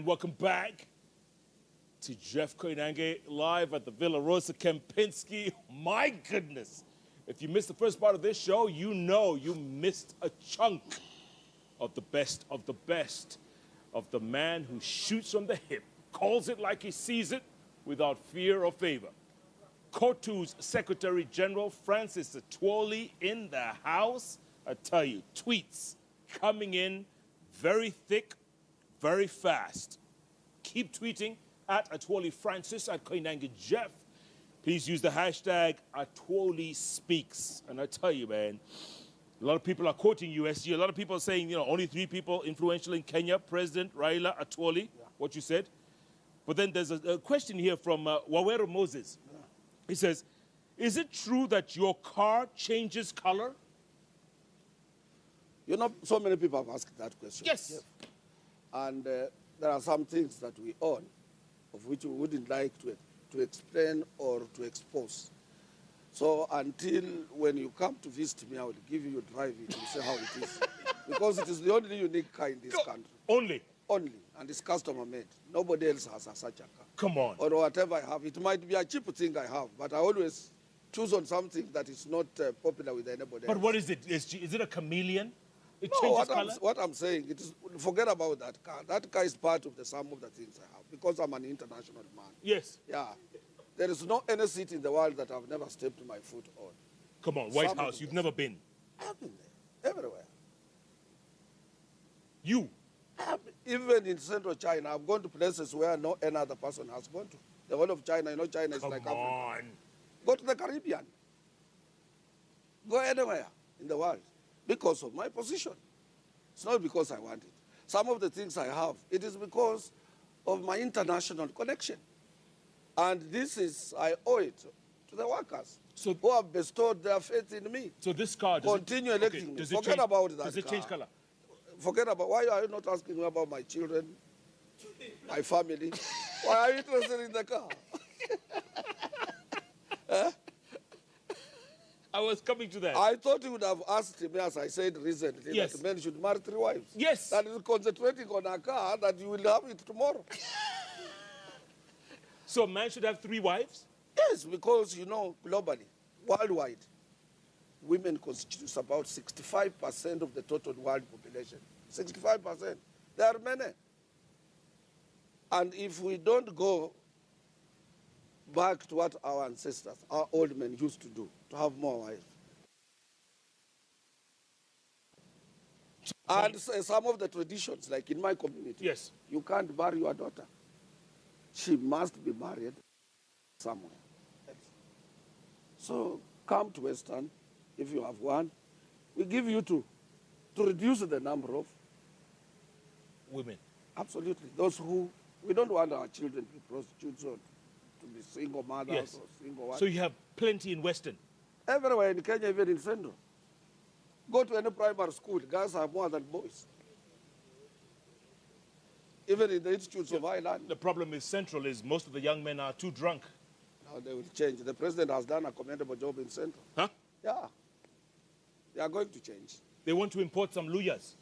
And welcome back to Jeff Koinange live at the Villa Rosa Kempinski. My goodness, if you missed the first part of this show, you know you missed a chunk of the best of the best of the man who shoots from the hip, calls it like he sees it without fear or favor. COTU's Secretary General Francis Atwoli in the house. I tell you, tweets coming in very thick, very fast. Keep tweeting at Atwoli Francis, at Koinange Jeff. Please use the hashtag Atwoli Speaks. And I tell you, man, a lot of people are quoting USG. A lot of people are saying, you know, only 3 people influential in Kenya. President Raila, Atwoli, what you said. But then there's a question here from Wawero Moses. He says, is it true that your car changes color? You know, so many people have asked that question. Yes. Jeff. And there are some things that we own of which we wouldn't like to explain or to expose. So until when you come to visit me, I will give you a drive it and say how it is. Because it is the only unique car in this country. Only? Only. And it's customer made. Nobody else has such a car. Come on. Or whatever I have. It might be a cheap thing I have, but I always choose on something that is not popular with anybody else. But what is it? Is it a chameleon? It No, changes color? what I'm saying, it is, forget about that car. That car is part of the sum of the things I have because I'm an international man. Yes. Yeah. There is no any seat in the world that I've never stepped my foot on. Come on, White House, you've never been. I've been there, everywhere. You? Even in central China, I've gone to places where no any other person has gone to. The whole of China, you know, China is like Africa. Come on. Go to the Caribbean. Go anywhere in the world because of my position. It's not because I want it. Some of the things I have, it is because of my international connection. And this is, I owe it to the workers who have bestowed their faith in me. So this car, continue electing me. Forget about that. Does it change color? Forget about, why are you not asking me about my children, my family? Why are you interested in the car? I was coming to that. I thought you would have asked me, as I said recently, yes, that men should marry 3 wives. Yes. That is concentrating on a car that you will have it tomorrow. So a man should have 3 wives? Yes, because, you know, globally, worldwide, women constitute about 65% of the total world population. 65%. There are many. And if we don't go back to what our ancestors, our old men used to do, to have more wives. And some of the traditions, like in my community, yes, you can't marry your daughter. She must be married somewhere else. So come to Western, if you have one. We give you 2 to reduce the number of women. Absolutely. Those who, we don't want our children to be prostitutes or to be single mothers, yes, or single wives. So you have plenty in Western? Everywhere in Kenya, even in Central. Go to any primary school, girls have more than boys. Even in the institutes of Highland. The problem is Central is most of the young men are too drunk. Now they will change. The president has done a commendable job in Central. Huh? Yeah. They are going to change. They want to import some luyas.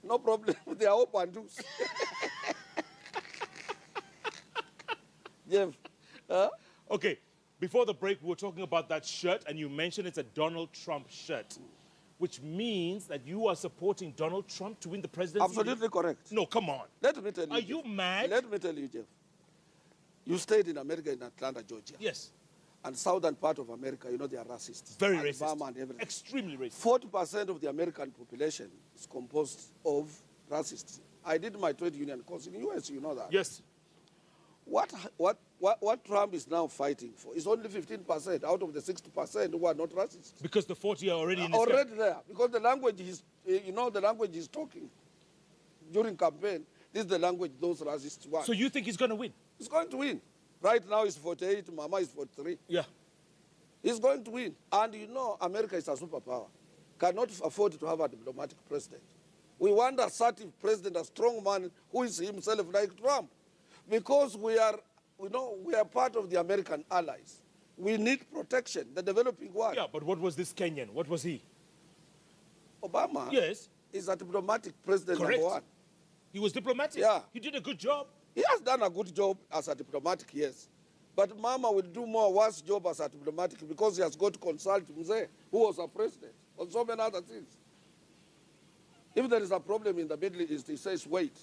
No problem. They are open to. Jeff. Huh? Okay. Before the break, we were talking about that shirt, and you mentioned it's a Donald Trump shirt, which means that you are supporting Donald Trump to win the presidency? Absolutely correct. No, come on. Let me tell you. Are you mad? Let me tell you, Jeff. You stayed in America, in Atlanta, Georgia. Yes. And southern part of America, you know, they are racist. Very Alabama racist. And everything. Extremely racist. 40% of the American population is composed of racists. I did my trade union course in the US, you know that. Yes. What Trump is now fighting for is only 15% out of the 60% who are not racist. Because the 40 are already in his already there. Because the language is, you know, the language he's talking during campaign, this is the language those racists want. So you think he's going to win? He's going to win. Right now he's 48, Mama is 43. Yeah. He's going to win. And you know, America is a superpower. Cannot afford to have a diplomatic president. We want an assertive president, a strong man who is himself like Trump. Because we are part of the American allies. We need protection, the developing world. Yeah, but what was this Kenyan? What was he? Obama yes. is a diplomatic president, Correct. number 1. He was diplomatic. Yeah. He did a good job. He has done a good job as a diplomatic, yes. But Mama will do more worse job as a diplomatic because he has got to consult Mzee, who was a president, on so many other things. If there is a problem in the Middle East, he says, wait.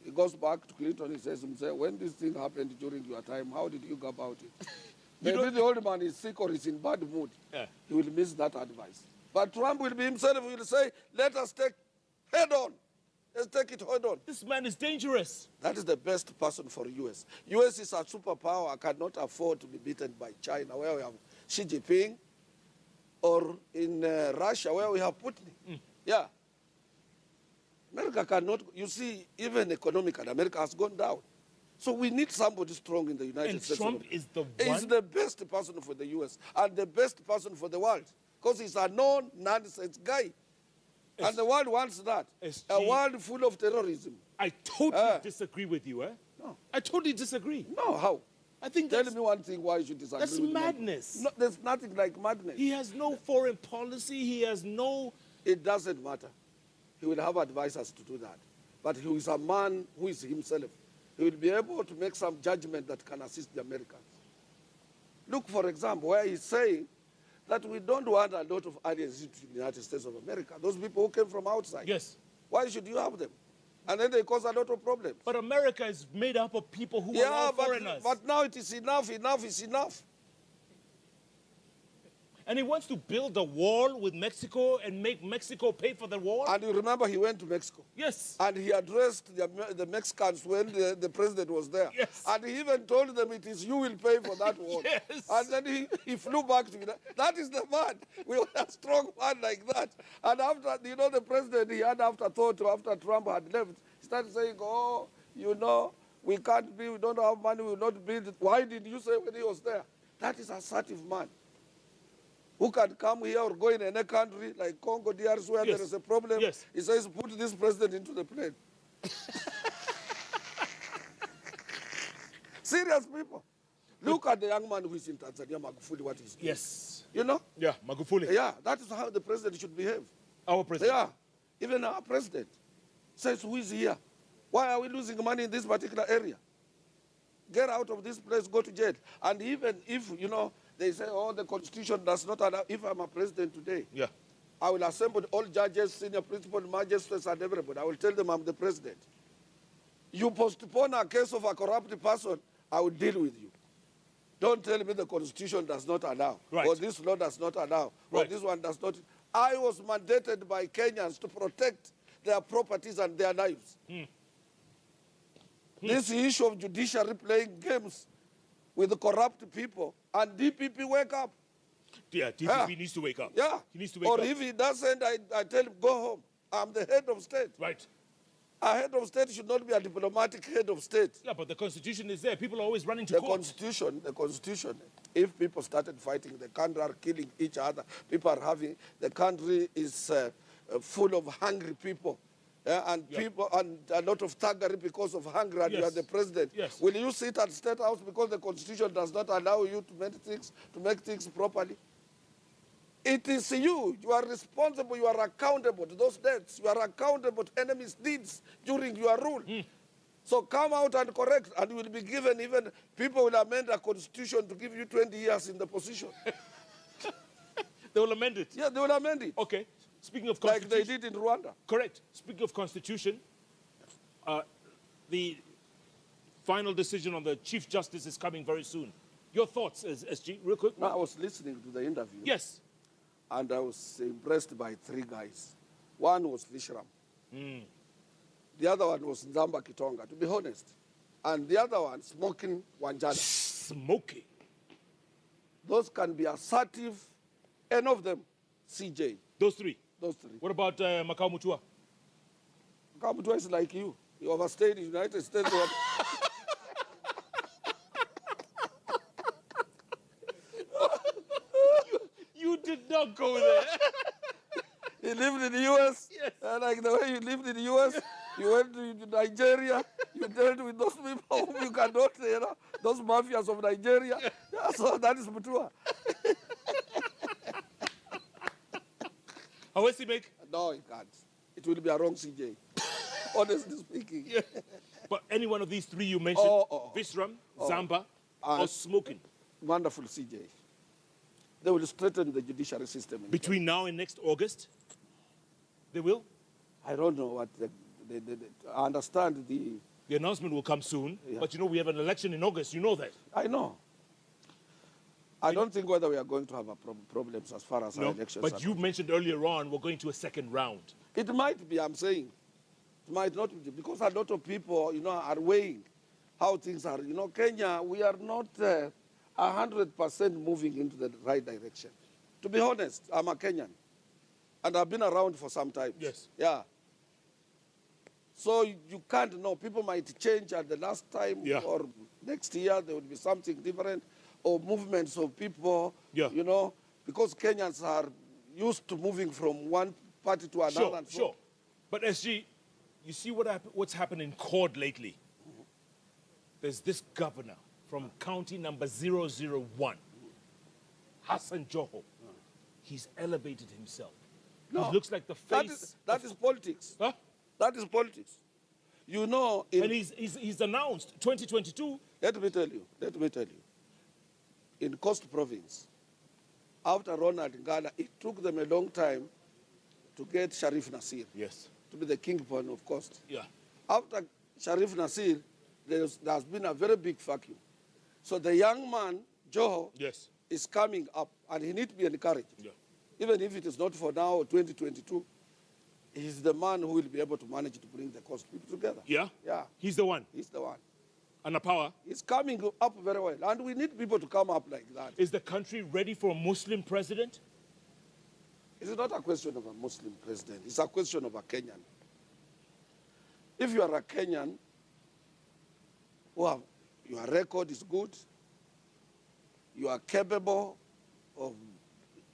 He goes back to Clinton, he says, Mzee, when this thing happened during your time, how did you go about it? Maybe the old man is sick or is in bad mood. Yeah. He will miss that advice. But Trump will be himself, he will say, let us take head on. Let's take it head on. This man is dangerous. That is the best person for U.S. U.S. is a superpower, cannot afford to be beaten by China, where we have Xi Jinping, or in Russia, where we have Putin. Yeah. America cannot, you see, even economically, America has gone down. So we need somebody strong in the United States. And Trump is the one? He's the best person for the U.S. and the best person for the world. Because he's a non-nonsense guy. And the world wants that. A world full of terrorism. I totally disagree with you, eh? No. I totally disagree. No, how? I think Tell me one thing why you should disagree that's with madness. No, there's nothing like madness. He has no foreign policy. He has no... It doesn't matter. He will have advisors to do that. But he is a man who is himself. He will be able to make some judgment that can assist the Americans. Look, for example, where he's saying that we don't want a lot of aliens into the United States of America. Those people who came from outside. Yes. Why should you have them? And then they cause a lot of problems. But America is made up of people who are foreigners. But now it is enough, enough is enough. And he wants to build a wall with Mexico and make Mexico pay for the wall? And you remember he went to Mexico. Yes. And he addressed the Mexicans when the president was there. Yes. And he even told them it is you will pay for that wall. Yes. And then he flew back to United. That is the man. We want a strong man like that. And after, the president, he had afterthought after Trump had left. He started saying, oh, we can't build, we don't have money, we will not build it. Why did you say when he was there? That is an assertive man who can come here or go in any country like Congo, DRC, where there is a problem. Yes. He says, put this president into the plane. Serious people. Look at the young man who is in Tanzania, Magufuli, what he's doing. Yes. You know? Yeah, Magufuli. Yeah, that is how the president should behave. Our president. Yeah, even our president says, who is here? Why are we losing money in this particular area? Get out of this place, go to jail. And even if, they say, oh, the Constitution does not allow. If I'm a president today, Yeah. I will assemble all judges, senior principal magistrates, and everybody. I will tell them I'm the president. You postpone a case of a corrupt person, I will deal with you. Don't tell me the Constitution does not allow, Right. or this law does not allow, or Right. this one does not. I was mandated by Kenyans to protect their properties and their lives. This issue of judiciary playing games with the corrupt people, and DPP wake up. Yeah, DPP needs to wake up. Yeah. He needs to wake up. Or if he doesn't, I tell him, go home. I'm the head of state. Right. A head of state should not be a diplomatic head of state. Yeah, but the Constitution is there. People are always running to The court. Constitution, if people started fighting, the country are killing each other. People are having, the country is full of hungry people. And people, and a lot of thuggery because of hunger, and you are the president. Yes. Will you sit at State House because the Constitution does not allow you to make things properly? It is you. You are responsible. You are accountable to those debts. You are accountable to enemies' deeds during your rule. So come out and correct, and you will be given even, people will amend a constitution to give you 20 years in the position. They will amend it. Yeah, they will amend it. Okay. Speaking of Like Constitution. they did in Rwanda. Correct. Speaking of Constitution, the final decision on the Chief Justice is coming very soon. Your thoughts, SG, real quick? No, I was listening to the interview. Yes. And I was impressed by three guys. One was Vishram. The other one was Nzamba Kitonga, to be honest. And the other one, Smoking Wanjala. Smoking. Those can be assertive, any of them, CJ. Those three. Those three. What about Makau Mutua? Kamutua is like you. You overstayed in the United States. You did not go there. He lived in the U.S. Yes. And like the way you lived in the U.S., you went to Nigeria, you dealt with those people whom you cannot, those mafias of Nigeria. Yeah, so that is Mutua. How does he make? No, he can't. It will be a wrong CJ. honestly speaking. Yeah. But any one of these three you mentioned, Visram, Zamba, or smoking. Wonderful, CJ. They will strengthen the judiciary system. Between now and next August? They will? I don't know what I understand the announcement will come soon, yeah. But you know we have an election in August, you know that. I know. I don't think whether we are going to have a problems as far as our elections but you mentioned earlier on we're going to a second round. It might be, I'm saying. It might not be, because a lot of people, are weighing how things are. Kenya, we are not 100% moving into the right direction. To be honest, I'm a Kenyan, and I've been around for some time. Yes. Yeah. So you can't know. People might change at the last time, or next year there will be something different, or movements of people, because Kenyans are used to moving from one party to another. Sure. But SG, you see what's happened in court lately? There's this governor from county number 001, Hassan Joho. He's elevated himself. No, he looks like the face. That is politics. Huh? That is politics. And he's announced 2022. Let me tell you. In Coast Province, after Ronald Ngala, it took them a long time to get Sharif Nasir. Yes. To be the kingpin of Coast. Yeah. After Sharif Nasir, there's been a very big vacuum. So the young man, Joho, is coming up, and he needs to be encouraged. Yeah. Even if it is not for now or 2022, he's the man who will be able to manage to bring the Coast people together. Yeah? Yeah. He's the one? He's the one. And the power? He's coming up very well, and we need people to come up like that. Is the country ready for a Muslim president? It's not a question of a Muslim president. It's a question of a Kenyan. If you are a Kenyan, your record is good, you are capable of,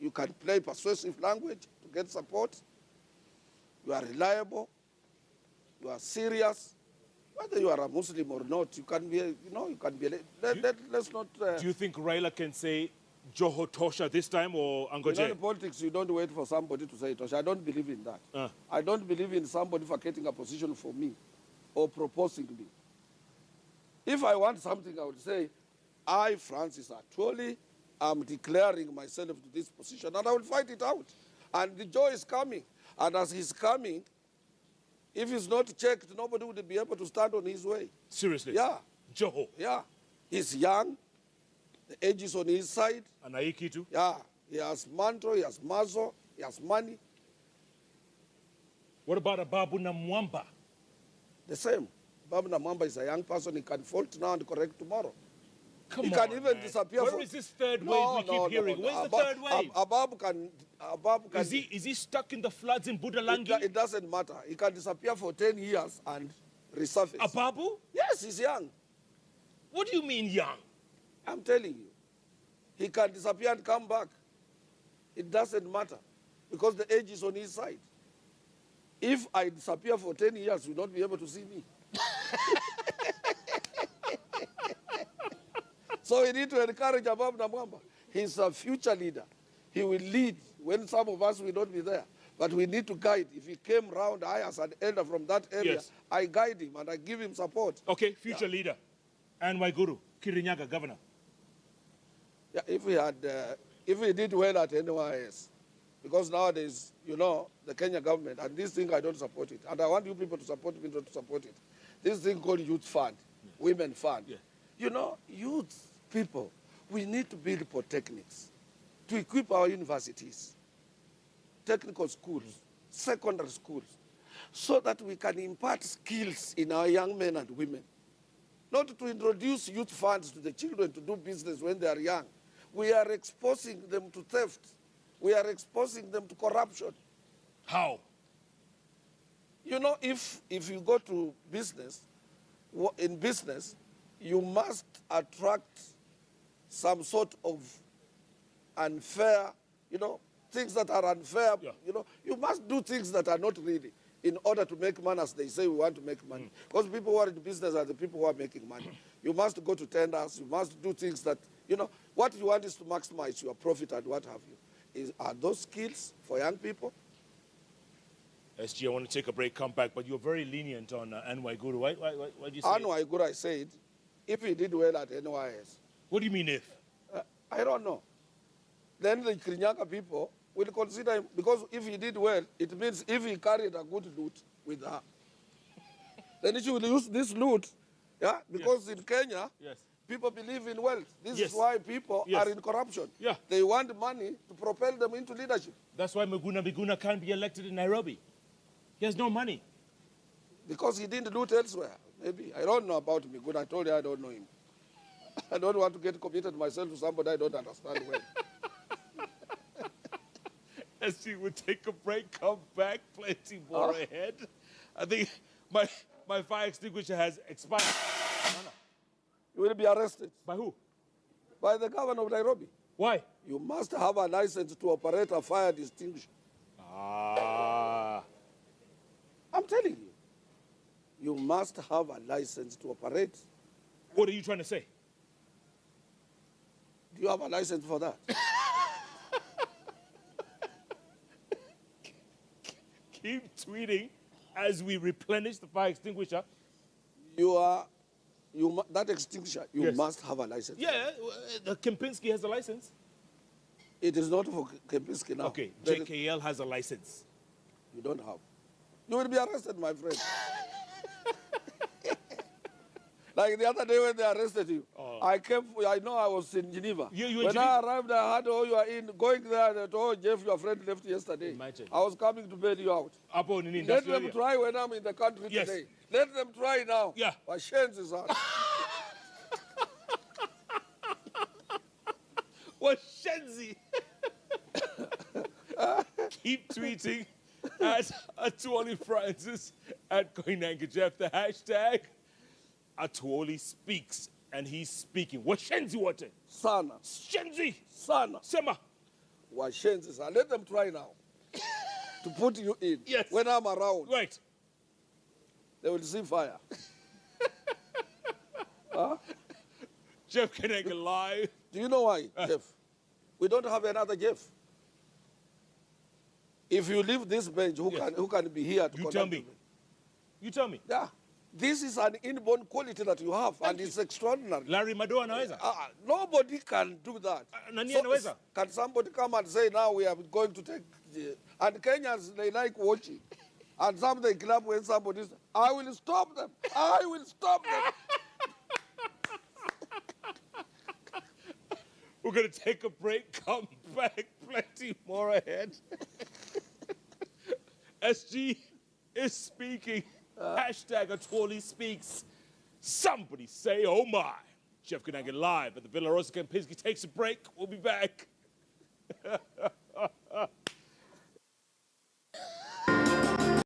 you can play persuasive language to get support, you are reliable, you are serious, whether you are a Muslim or not, you can be, let's not... do you think Raila can say Joho Tosha this time, or Angoje? In politics, you don't wait for somebody to say Tosha. I don't believe in that. I don't believe in somebody vacating a position for me or proposing me. If I want something, I would say, I, Francis Atwoli, am declaring myself to this position, and I will fight it out. And the joy is coming. And as he's coming, if he's not checked, nobody would be able to stand on his way. Seriously? Yeah. Joho? Yeah. He's young. The age is on his side. And Aiki too? Yeah. He has mantle, he has muscle, he has money. What about Ababu Namwamba? The same. Ababu Namwamba is a young person. He can fault now and correct tomorrow. He can even disappear. Where is this third wave we keep hearing? Where's the third wave? Ababu can... Is he stuck in the floods in Budalangi? It doesn't matter. He can disappear for 10 years and resurface. Ababu? Yes, he's young. What do you mean young? I'm telling you. He can disappear and come back. It doesn't matter, because the age is on his side. If I disappear for 10 years, you will not be able to see me. So we need to encourage Ababu Namwamba. He's a future leader. He will lead when some of us will not be there. But we need to guide. If he came round, I as an elder from that area, I guide him and I give him support. Okay, future leader. And Waiguru, Kirinyaga, governor. Yeah, if we did well at NYS, because nowadays, the Kenya government, and this thing I don't support it, and I want you people to support me, not to support it. This thing called youth fund, women fund. Yeah. Youth people, we need to build polytechnics to equip our universities, technical schools, secondary schools, so that we can impart skills in our young men and women. Not to introduce youth funds to the children to do business when they are young. We are exposing them to theft. We are exposing them to corruption. How? If you go to business, in business, you must attract some sort of unfair, things that are unfair. Yeah. You must do things that are not really in order to make money, as they say we want to make money. Because people who are in business are the people who are making money. You must go to tenders. You must do things that, what you want is to maximize your profit and what have you. Are those skills for young people? SG, I want to take a break, come back, but you're very lenient on NY Guru. Why do you say Anwar Guru, I said, if he did well at NYS, What do you mean if? I don't know. Then the Kirinyaga people will consider him, because if he did well, it means if he carried a good loot with her, then he should use this loot, yeah, because in Kenya, Yes. people believe in wealth. This Yes. is why people Yes. are in corruption. Yeah. They want money to propel them into leadership. That's why Miguna can't be elected in Nairobi. He has no money. Because he didn't loot elsewhere. Maybe. I don't know about Miguna. I told you I don't know him. I don't want to get committed myself to somebody I don't understand well. SG, we'll take a break, come back, plenty more ahead. I think my fire extinguisher has expired. You will be arrested By who? by the governor of Nairobi. Why? You must have a license to operate a fire extinguisher. Ah. I'm telling you. You must have a license to operate. What are you trying to say? Do you have a license for that? Keep tweeting as we replenish the fire extinguisher. That extinguisher, you Yes. must have a license. Yeah, the Kempinski has a license. It is not for Kempinski now. Okay, There is- JKL has a license. You don't have. You will be arrested, my friend. Like the other day when they arrested you, I know I was in Geneva. You in when Geneva? I arrived, I heard, you are in, going there, and Jeff, your friend left yesterday. Imagine. I was coming to bail you out. Up on in the Let industrial them area. try when I'm in the country Yes. today. Let them try now. Yeah. Washenzi is out. Washenzi. Keep tweeting at Atwoli Francis, at Koinange Jeff, the hashtag Atwoli speaks, and he's speaking. Washenzi what? Sana. Shenzi. Sana. Sema. Washenzi is out. Let them try now. To put you in. Yes. When I'm around, Right. they will see fire. Jeff Koinange live. Do you know why, Jeff? We don't have another Jeff. If you leave this bench, who can be here to You conduct tell me. the bench? You tell me. Yeah. This is an inborn quality that you have, and it's extraordinary. Larry Madoa anaweza. Nobody can do that. Nani anaweza? Can somebody come and say, now we are going to take... And Kenyans, they like watching. And some they clap when somebody says, I will stop them. I will stop them. We're going to take a break, come back, plenty more ahead. SG is speaking. Hashtag Atwoli speaks. Somebody say, oh my. Jeff Koinange live at the Villa Rosa Kempinski takes a break. We'll be back.